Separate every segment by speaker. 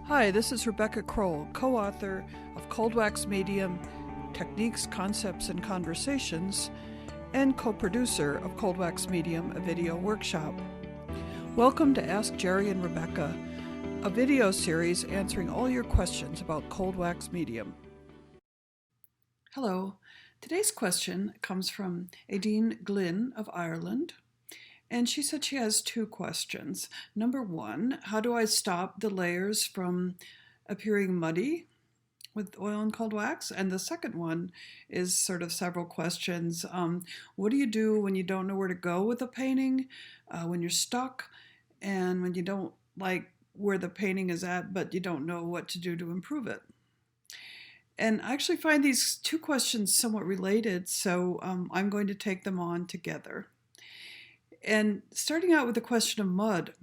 Speaker 1: Hi, this is Rebecca Kroll, co-author of Cold Wax Medium, Techniques, Concepts, and Conversations, and co-producer of Cold Wax Medium, a video workshop. Welcome to Ask Jerry and Rebecca, a video series answering all your questions about Cold Wax Medium. Hello. Today's question comes from Aideen Glynn of Ireland. And she said she has two questions. Number one, how do I stop the layers from appearing muddy with oil and cold wax? And the second one is sort of several questions. What do you do when you don't know where to go with a painting, when you're stuck, and when you don't like where the painting is at, but you don't know what to do to improve it? And I actually find these two questions somewhat related, so I'm going to take them on together. And starting out with the question of mud.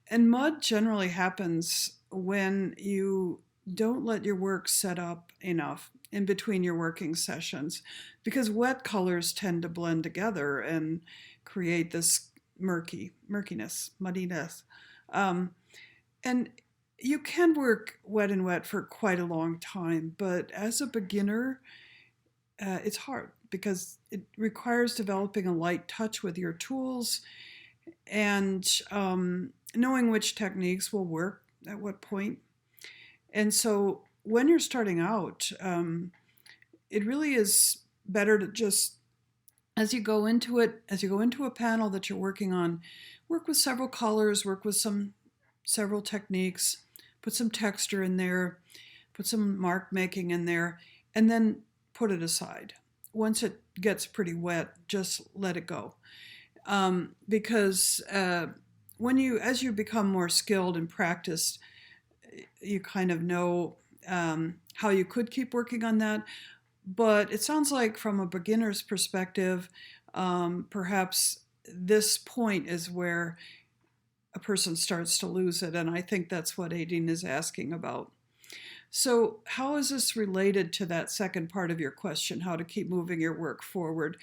Speaker 1: And mud generally happens when you don't let your work set up enough in between your working sessions, because wet colors tend to blend together and create this murkiness, muddiness. And you can work wet and wet for quite a long time, but as a beginner, it's hard because it requires developing a light touch with your tools and knowing which techniques will work at what point. And so when you're starting out, it really is better to just, as you go into a panel that you're working on, work with several colors, work with several techniques, put some texture in there, put some mark making in there, and then put it aside. Once it gets pretty wet, just let it go. Because as you become more skilled and practiced, you kind of know how you could keep working on that. But it sounds like from a beginner's perspective, perhaps this point is where a person starts to lose it. And I think that's what Aideen is asking about. So how is this related to that second part of your question, how to keep moving your work forward?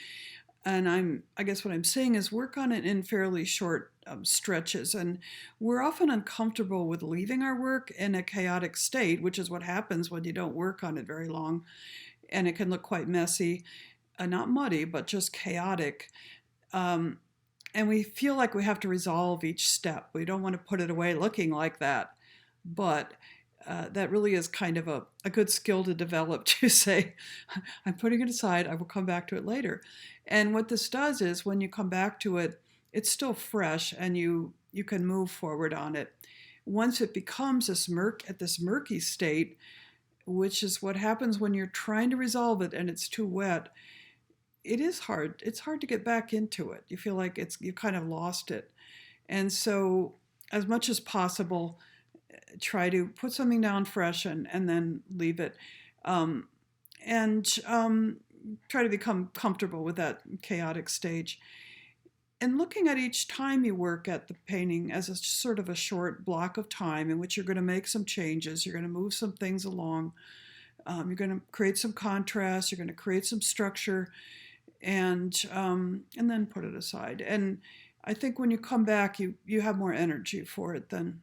Speaker 1: And I guess what I'm saying is work on it in fairly short stretches. And we're often uncomfortable with leaving our work in a chaotic state, which is what happens when you don't work on it very long. And it can look quite messy, not muddy, but just chaotic. And we feel like we have to resolve each step. We don't want to put it away looking like that. But that really is kind of a good skill to develop, to say, I'm putting it aside, I will come back to it later. And what this does is when you come back to it, it's still fresh and you can move forward on it. Once it becomes this murky state, which is what happens when you're trying to resolve it and it's too wet, it is hard. It's hard to get back into it. You feel like you kind of lost it. And so as much as possible, try to put something down fresh and then leave it. Try to become comfortable with that chaotic stage. And looking at each time you work at the painting as a sort of a short block of time in which you're going to make some changes, you're going to move some things along, you're going to create some contrast, you're going to create some structure, and then put it aside. And I think when you come back, you have more energy for it then.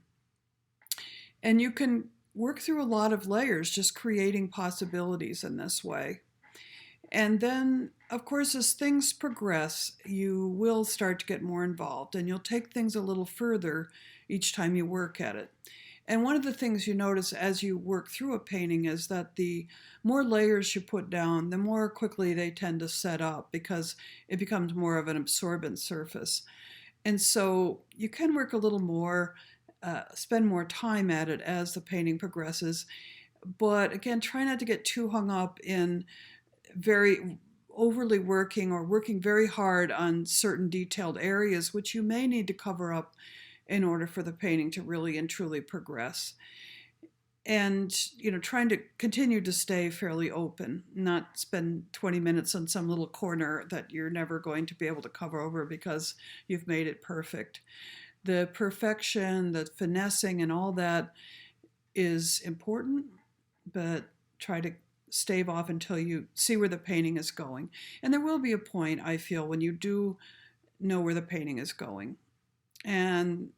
Speaker 1: And you can work through a lot of layers, just creating possibilities in this way. And then, of course, as things progress, you will start to get more involved and you'll take things a little further each time you work at it. And one of the things you notice as you work through a painting is that the more layers you put down, the more quickly they tend to set up because it becomes more of an absorbent surface. And so you can work a little more, spend more time at it as the painting progresses. But again, try not to get too hung up in very overly working or working very hard on certain detailed areas, which you may need to cover up in order for the painting to really and truly progress. And, trying to continue to stay fairly open, not spend 20 minutes on some little corner that you're never going to be able to cover over because you've made it perfect. The perfection, the finessing, and all that is important, but try to stave off until you see where the painting is going. And there will be a point, I feel, when you do know where the painting is going. And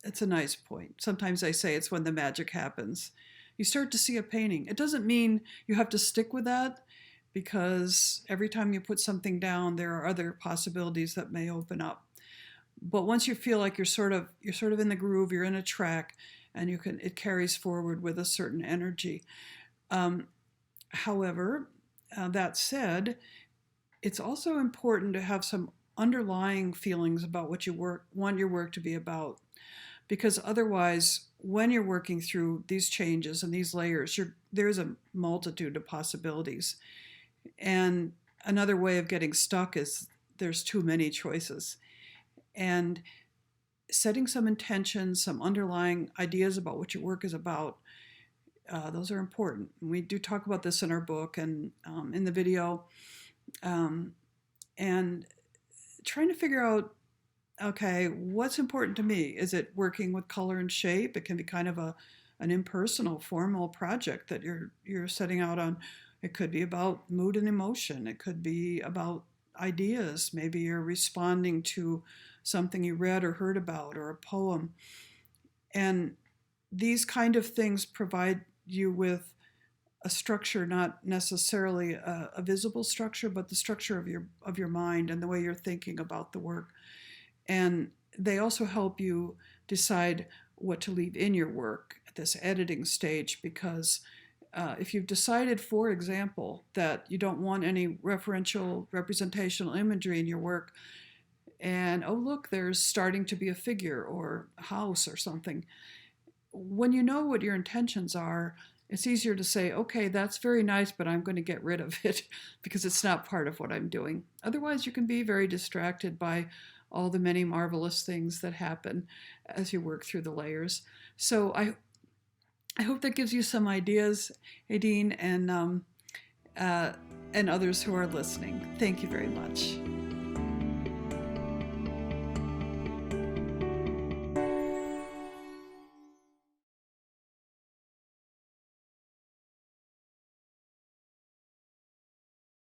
Speaker 1: it's a nice point. Sometimes I say it's when the magic happens. You start to see a painting. It doesn't mean you have to stick with that, because every time you put something down, there are other possibilities that may open up. But once you feel like you're sort of in the groove, you're in a track, and it carries forward with a certain energy. However, that said, it's also important to have some underlying feelings about what you want your work to be about, because otherwise, when you're working through these changes and these layers, there's a multitude of possibilities. And another way of getting stuck is there's too many choices. And setting some intentions, some underlying ideas about what your work is about, those are important. We do talk about this in our book and in the video. And trying to figure out, okay, what's important to me? Is it working with color and shape? It can be kind of an impersonal, formal project that you're setting out on. It could be about mood and emotion. It could be about ideas. Maybe you're responding to something you read or heard about, or a poem. And these kind of things provide you with a structure, not necessarily a visible structure, but the structure of your mind and the way you're thinking about the work. And they also help you decide what to leave in your work at this editing stage, because if you've decided, for example, that you don't want any referential representational imagery in your work, and oh look, there's starting to be a figure or a house or something, when you know what your intentions are, it's easier to say, okay, that's very nice, but I'm going to get rid of it because it's not part of what I'm doing. Otherwise, you can be very distracted by all the many marvelous things that happen as you work through the layers. So I hope that gives you some ideas, Aideen, and others who are listening. Thank you very much.